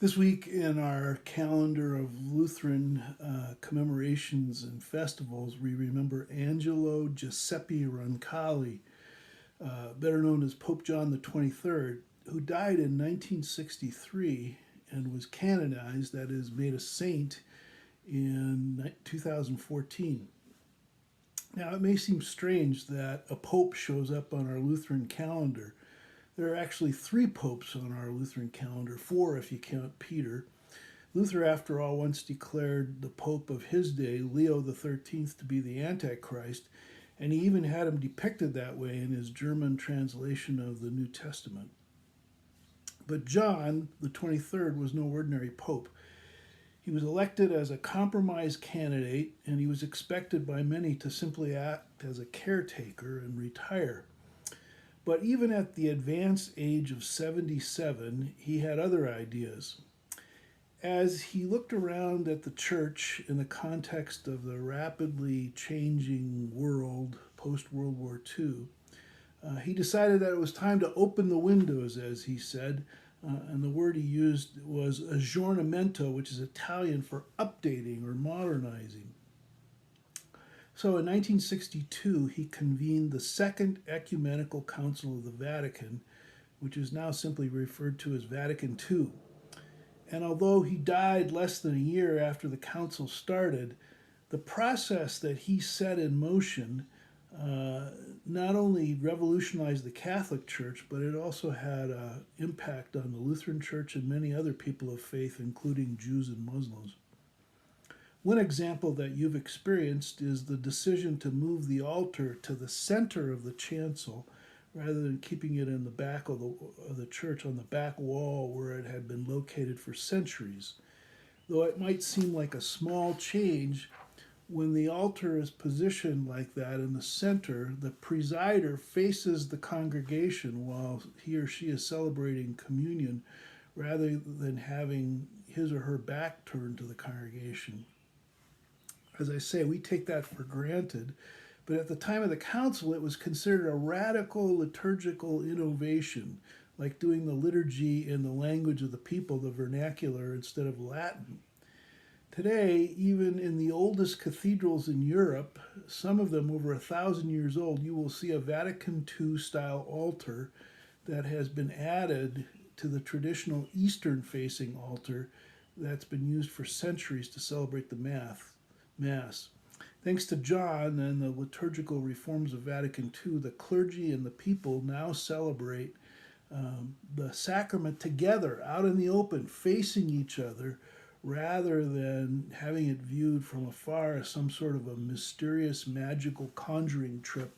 This week in our calendar of Lutheran commemorations and festivals, we remember Angelo Giuseppe Roncalli, better known as Pope John the 23rd, who died in 1963 and was canonized, that is, made a saint, in 2014. Now, it may seem strange that a pope shows up on our Lutheran calendar. There are actually three popes on our Lutheran calendar, four if you count Peter. Luther, after all, once declared the pope of his day, Leo the 13th, to be the Antichrist, and he even had him depicted that way in his German translation of the New Testament. But John the 23rd was no ordinary pope. He was elected as a compromise candidate, and he was expected by many to simply act as a caretaker and retire. But even at the advanced age of 77, he had other ideas. As he looked around at the church in the context of the rapidly changing world post World War II, he decided that it was time to open the windows, as he said, and the word he used was aggiornamento, which is Italian for updating or modernizing. So in 1962, he convened the Second Ecumenical Council of the Vatican, which is now simply referred to as Vatican II. And although he died less than a year after the council started, the process that he set in motion not only revolutionized the Catholic Church, but it also had an impact on the Lutheran Church and many other people of faith, including Jews and Muslims. One example that you've experienced is the decision to move the altar to the center of the chancel rather than keeping it in the back of the church on the back wall where it had been located for centuries. Though it might seem like a small change, when the altar is positioned like that in the center, the presider faces the congregation while he or she is celebrating communion rather than having his or her back turned to the congregation. As I say, we take that for granted, but at the time of the council, it was considered a radical liturgical innovation, like doing the liturgy in the language of the people, the vernacular, instead of Latin. Today, even in the oldest cathedrals in Europe, some of them over 1,000 years old, you will see a Vatican II style altar that has been added to the traditional Eastern facing altar that's been used for centuries to celebrate the Mass. Thanks to John and the liturgical reforms of Vatican II, the clergy and the people now celebrate the sacrament together, out in the open, facing each other, rather than having it viewed from afar as some sort of a mysterious, magical conjuring trip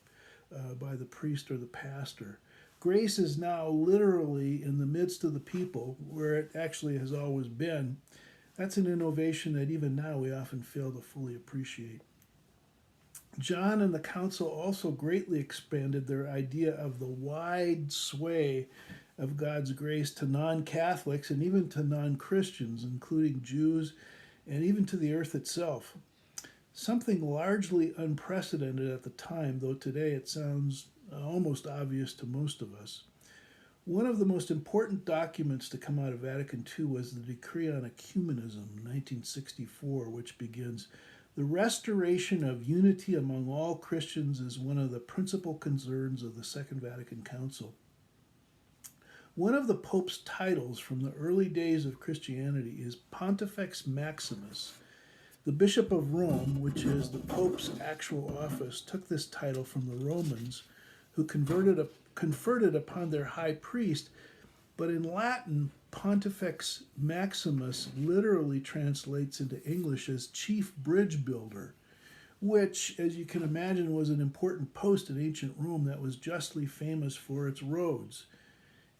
by the priest or the pastor. Grace is now literally in the midst of the people, where it actually has always been. That's an innovation that even now we often fail to fully appreciate. John and the council also greatly expanded their idea of the wide sway of God's grace to non-Catholics and even to non-Christians, including Jews and even to the earth itself. Something largely unprecedented at the time, though today it sounds almost obvious to most of us. One of the most important documents to come out of Vatican II was the Decree on Ecumenism, 1964, which begins, "The restoration of unity among all Christians is one of the principal concerns of the Second Vatican Council." One of the Pope's titles from the early days of Christianity is Pontifex Maximus. The Bishop of Rome, which is the Pope's actual office, took this title from the Romans, who conferred it upon their high priest, but in Latin, Pontifex Maximus literally translates into English as chief bridge builder, which, as you can imagine, was an important post in ancient Rome that was justly famous for its roads.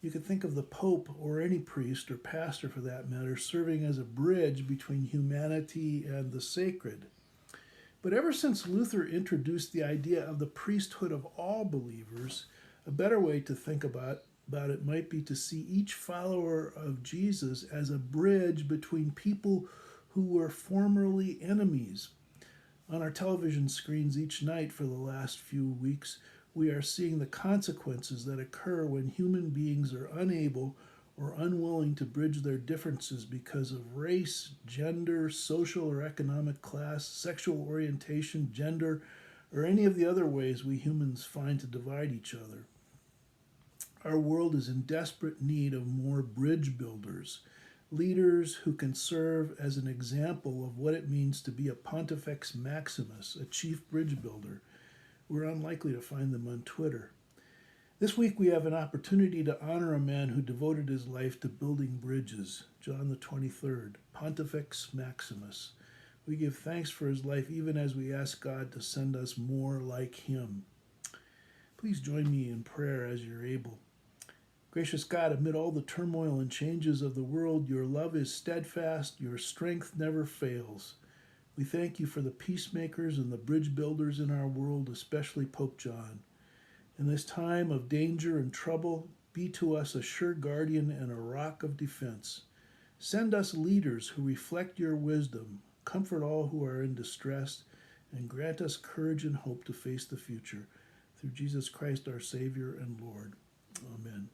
You could think of the Pope, or any priest or pastor for that matter, serving as a bridge between humanity and the sacred. But ever since Luther introduced the idea of the priesthood of all believers, a better way to think about it might be to see each follower of Jesus as a bridge between people who were formerly enemies. On our television screens each night for the last few weeks, we are seeing the consequences that occur when human beings are unable or unwilling to bridge their differences because of race, gender, social or economic class, sexual orientation, gender, or any of the other ways we humans find to divide each other. Our world is in desperate need of more bridge builders, leaders who can serve as an example of what it means to be a Pontifex Maximus, a chief bridge builder. We're unlikely to find them on Twitter. This week we have an opportunity to honor a man who devoted his life to building bridges, John the 23rd, Pontifex Maximus. We give thanks for his life even as we ask God to send us more like him. Please join me in prayer as you're able. Gracious God, amid all the turmoil and changes of the world, your love is steadfast, your strength never fails. We thank you for the peacemakers and the bridge builders in our world, especially Pope John. In this time of danger and trouble, be to us a sure guardian and a rock of defense. Send us leaders who reflect your wisdom, comfort all who are in distress, and grant us courage and hope to face the future. Through Jesus Christ, our Savior and Lord. Amen.